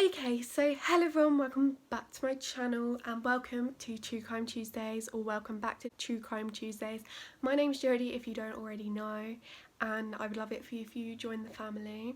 Okay, so hello everyone, welcome back to my channel and welcome to True Crime Tuesdays, or welcome back to True Crime Tuesdays. My name's Jodie if you don't already know, and I would love it for you if you join the family.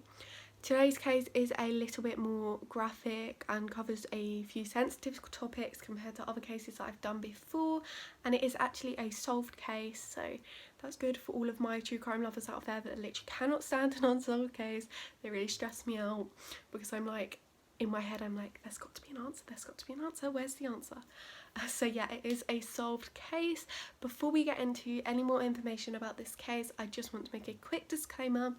Today's case is a little bit more graphic and covers a few sensitive topics compared to other cases that I've done before, and it is actually a solved case, so that's good for all of my true crime lovers out there that literally cannot stand an unsolved case. They really stress me out because I'm like, in my head I'm like, there's got to be an answer, there's got to be an answer, where's the answer? So yeah, it is a solved case. Before we get into any more information about this case, I just want to make a quick disclaimer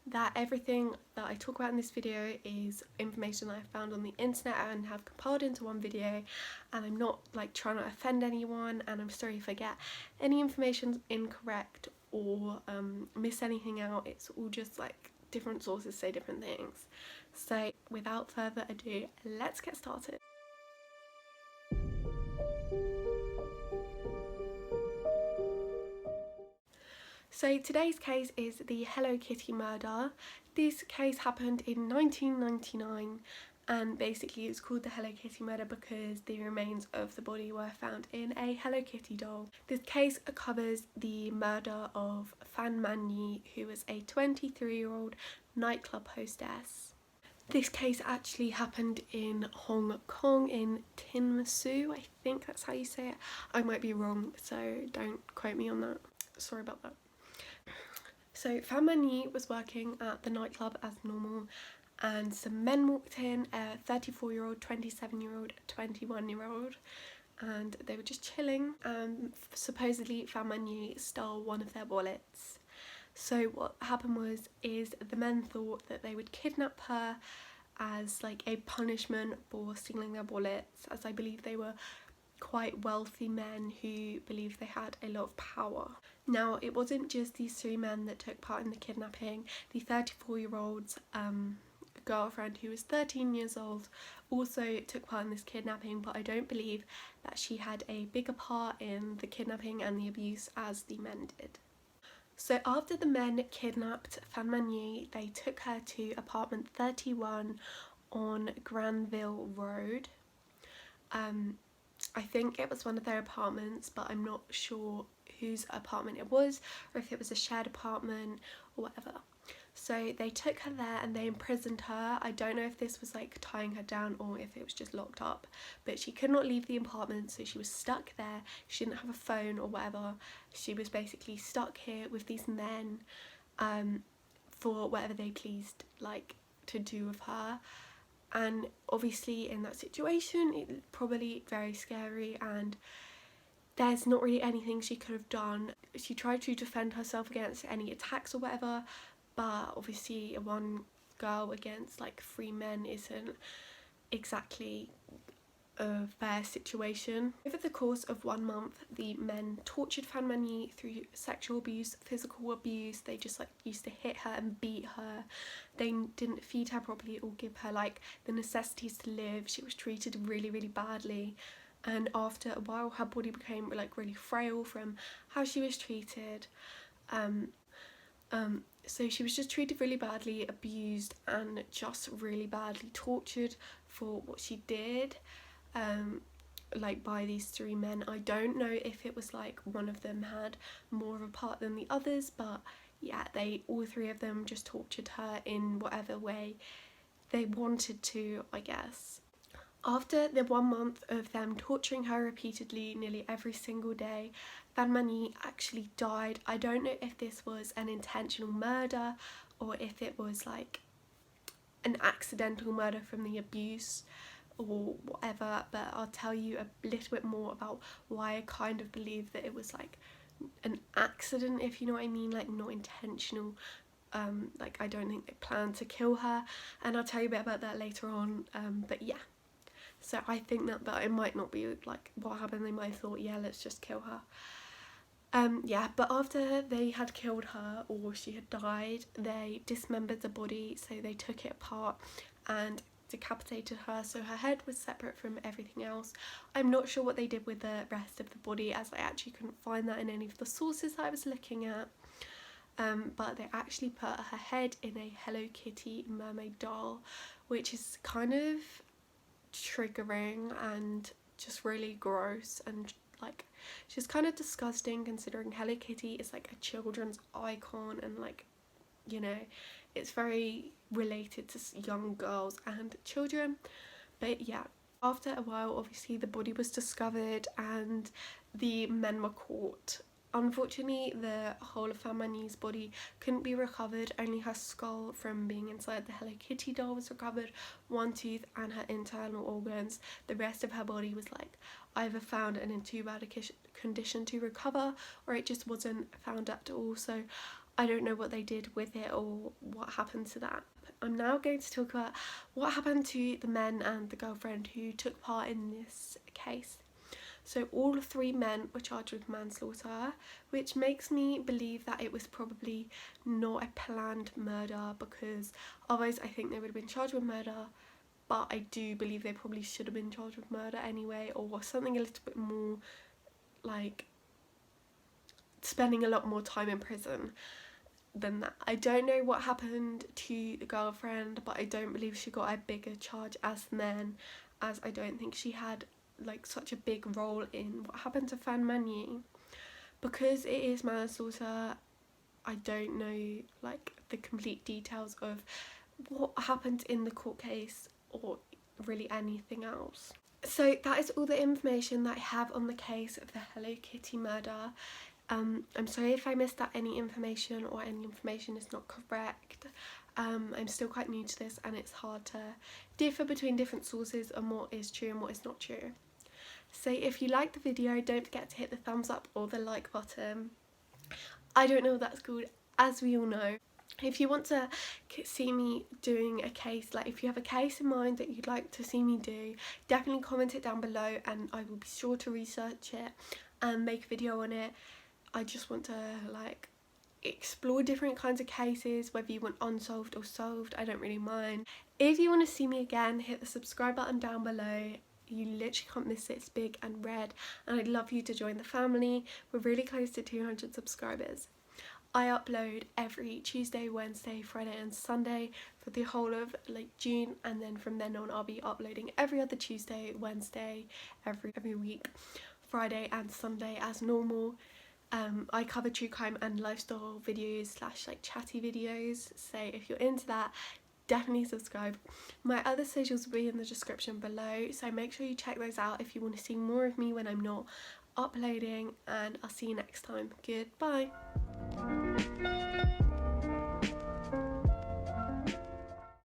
that everything that I talk about in this video is information that I found on the internet and have compiled into one video, and I'm not like trying to offend anyone, and I'm sorry if I get any information incorrect or miss anything out. It's all just like different sources say different things. So without further ado, let's get started. So today's case is the Hello Kitty murder. This case happened in 1999 and basically it's called the Hello Kitty murder because the remains of the body were found in a Hello Kitty doll. This case covers the murder of Phan Man Nhi, who was a 23-year-old nightclub hostess. This case actually happened in Hong Kong, in Tin Masu, I think that's how you say it. I might be wrong, so don't quote me on that. Sorry about that. So Phan Man Nhi was working at the nightclub as normal, and some men walked in, a 34-year-old, 27-year-old, 21-year-old, and they were just chilling, and supposedly Phan Man Nhi stole one of their wallets. So what happened is the men thought that they would kidnap her as like a punishment for stealing their wallets, as I believe they were quite wealthy men who believed they had a lot of power. Now, it wasn't just these three men that took part in the kidnapping. The 34-year-old's girlfriend, who was 13 years old, also took part in this kidnapping, but I don't believe that she had a bigger part in the kidnapping and the abuse as the men did. So after the men kidnapped Phan Man Nhi, they took her to apartment 31 on Granville Road. I think it was one of their apartments, but I'm not sure whose apartment it was or if it was a shared apartment or whatever. So they took her there and they imprisoned her. I don't know if this was like tying her down or if it was just locked up, but she could not leave the apartment, so she was stuck there. She didn't have a phone or whatever. She was basically stuck here with these men for whatever they pleased like to do with her. And obviously in that situation it's probably very scary, and there's not really anything she could have done. She tried to defend herself against any attacks or whatever, but obviously one girl against like three men isn't exactly a fair situation. Over the course of 1 month, the men tortured Phan Man Nhi through sexual abuse, physical abuse. They just like used to hit her and beat her. They didn't feed her properly or give her like the necessities to live. She was treated really, really badly. And after a while her body became like really frail from how she was treated. So she was just treated really badly, abused, and just really badly tortured for what she did, like by these three men. I don't know if it was like one of them had more of a part than the others, but yeah, all three of them just tortured her in whatever way they wanted to, I guess. After the 1 month of them torturing her repeatedly, nearly every single day, Phan Man Nhi actually died. I don't know if this was an intentional murder or if it was like an accidental murder from the abuse or whatever, but I'll tell you a little bit more about why I kind of believe that it was like an accident, if you know what I mean, like not intentional. Like I don't think they planned to kill her, and I'll tell you a bit about that later on, but yeah. So I think that it might not be like what happened. They might have thought, yeah, let's just kill her. Yeah, but after they had killed her or she had died, they dismembered the body, so they took it apart and decapitated her, so her head was separate from everything else. I'm not sure what they did with the rest of the body, as I actually couldn't find that in any of the sources that I was looking at. But they actually put her head in a Hello Kitty mermaid doll, which is kind of triggering and just really gross, and like just kind of disgusting, considering Hello Kitty is like a children's icon, and like, you know, it's very related to young girls and children. But yeah, after a while, obviously the body was discovered and the men were caught. Unfortunately, the whole of Fan Man-Yi's body couldn't be recovered. Only her skull from being inside the Hello Kitty doll was recovered, one tooth and her internal organs. The rest of her body was like either found and in too bad a condition to recover, or it just wasn't found at all. So I don't know what they did with it or what happened to that. I'm now going to talk about what happened to the men and the girlfriend who took part in this case. So all 3 men were charged with manslaughter, which makes me believe that it was probably not a planned murder, because otherwise I think they would have been charged with murder, but I do believe they probably should have been charged with murder anyway, or something a little bit more like spending a lot more time in prison than that. I don't know what happened to the girlfriend, but I don't believe she got a bigger charge as men, as I don't think she had like such a big role in what happened to Fan Man-Yi. Because it is manslaughter, I don't know like the complete details of what happened in the court case or really anything else. So that is all the information that I have on the case of the Hello Kitty murder. I'm sorry if I missed out any information or any information is not correct. I'm still quite new to this, and it's hard to differ between different sources on what is true and what is not true. So if you liked the video, don't forget to hit the thumbs up or the like button. I don't know what that's called, as we all know. If you want to see me doing a case, like if you have a case in mind that you'd like to see me do, definitely comment it down below and I will be sure to research it and make a video on it. I just want to like explore different kinds of cases, whether you want unsolved or solved, I don't really mind. If you want to see me again, hit the subscribe button down below. You literally can't miss it, it's big and red, and I'd love you to join the family. We're really close to 200 subscribers. I upload every Tuesday, Wednesday, Friday and Sunday for the whole of like June, and then from then on I'll be uploading every other Tuesday, Wednesday, every week, Friday and Sunday as normal. I cover true crime and lifestyle videos / like chatty videos, so if you're into that, definitely subscribe. My other socials will be in the description below, so make sure you check those out if you want to see more of me when I'm not uploading, and I'll see you next time. Goodbye.